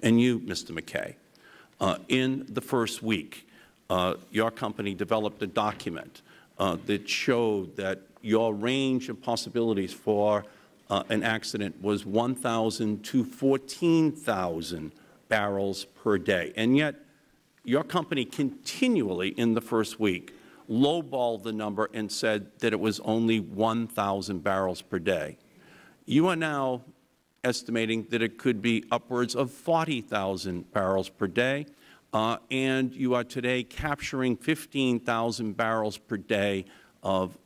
And you, Mr. McKay, in the first week, your company developed a document that showed that your range of possibilities for an accident was 1,000 to 14,000 barrels per day. And yet, your company continually in the first week lowballed the number and said that it was only 1,000 barrels per day. You are now estimating that it could be upwards of 40,000 barrels per day, and you are today capturing 15,000 barrels per day of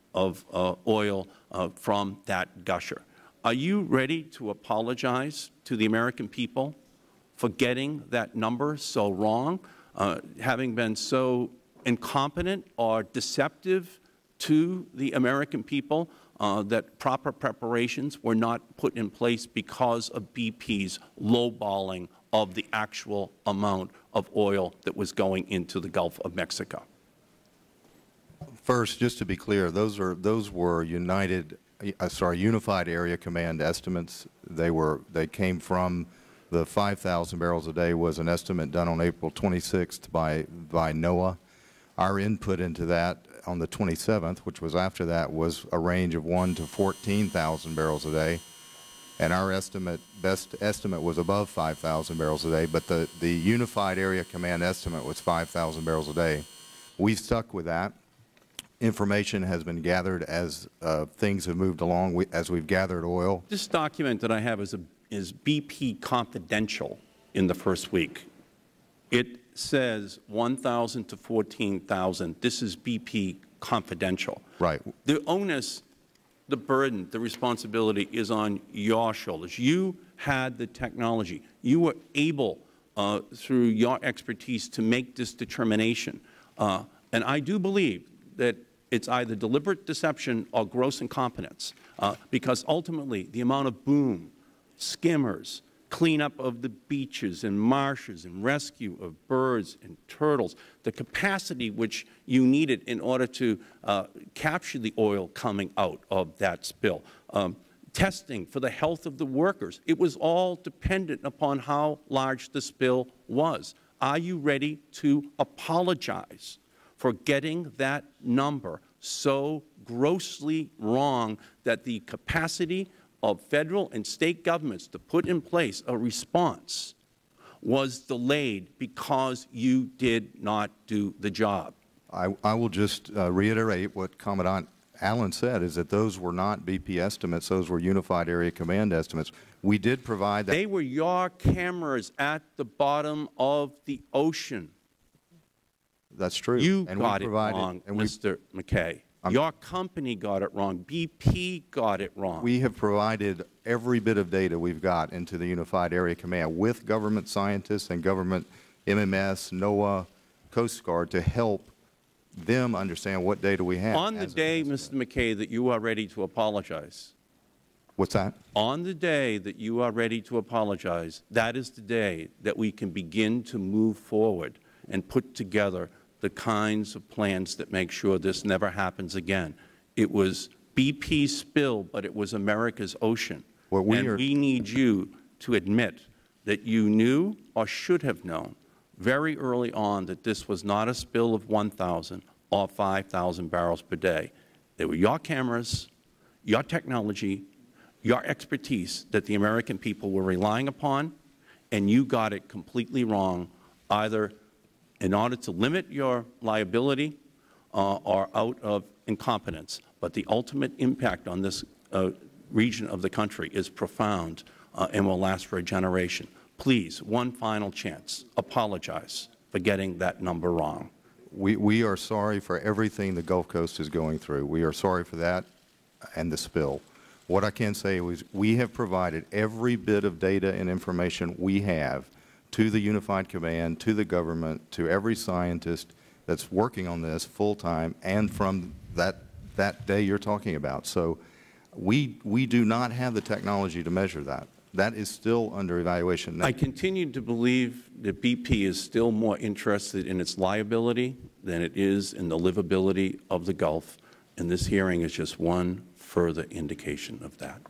oil from that gusher. Are you ready to apologize to the American people for getting that number so wrong, having been so incompetent or deceptive to the American people that proper preparations were not put in place because of BP's lowballing of the actual amount of oil that was going into the Gulf of Mexico? First, just to be clear, those were Unified Area Command estimates. They came from the 5,000 barrels a day was an estimate done on April 26th by NOAA. Our input into that on the 27th, which was after that, was a range of 1,000 to 14,000 barrels a day, and our best estimate was above 5,000 barrels a day. But the Unified Area Command estimate was 5,000 barrels a day. We've stuck with that. Information has been gathered as things have moved along, as we've gathered oil. This document that I have is BP confidential in the first week. It says 1,000 to 14,000. This is BP confidential. Right. The onus, the burden, the responsibility is on your shoulders. You had the technology. You were able, through your expertise, to make this determination. And I do believe that it's either deliberate deception or gross incompetence, because ultimately the amount of boom, skimmers, cleanup of the beaches and marshes and rescue of birds and turtles, the capacity which you needed in order to capture the oil coming out of that spill, testing for the health of the workers, it was all dependent upon how large the spill was. Are you ready to apologize for getting that number so grossly wrong that the capacity of Federal and State governments to put in place a response was delayed because you did not do the job? I will just reiterate what Commandant Allen said, is that those were not BP estimates. Those were Unified Area Command estimates. We did provide that. They were your cameras at the bottom of the ocean. That's true. You got it wrong, Mr. McKay. Your company got it wrong. BP got it wrong. We have provided every bit of data we've got into the Unified Area Command with government scientists and government MMS, NOAA, Coast Guard to help them understand what data we have. On the day, Mr. McKay, that you are ready to apologize. What's that? On the day that you are ready to apologize, that is the day that we can begin to move forward and put together the kinds of plans that make sure this never happens again. It was BP's spill, but it was America's ocean. And we need you to admit that you knew or should have known very early on that this was not a spill of 1,000 or 5,000 barrels per day. They were your cameras, your technology, your expertise that the American people were relying upon, and you got it completely wrong, either in order to limit your liability or out of incompetence. But the ultimate impact on this region of the country is profound and will last for a generation. Please, one final chance, apologize for getting that number wrong. We are sorry for everything the Gulf Coast is going through. We are sorry for that and the spill. What I can say is we have provided every bit of data and information we have to the Unified Command, to the government, to every scientist that's working on this full-time, and from that day you're talking about. So we do not have the technology to measure that. That is still under evaluation. I continue to believe that BP is still more interested in its liability than it is in the livability of the Gulf, and this hearing is just one further indication of that.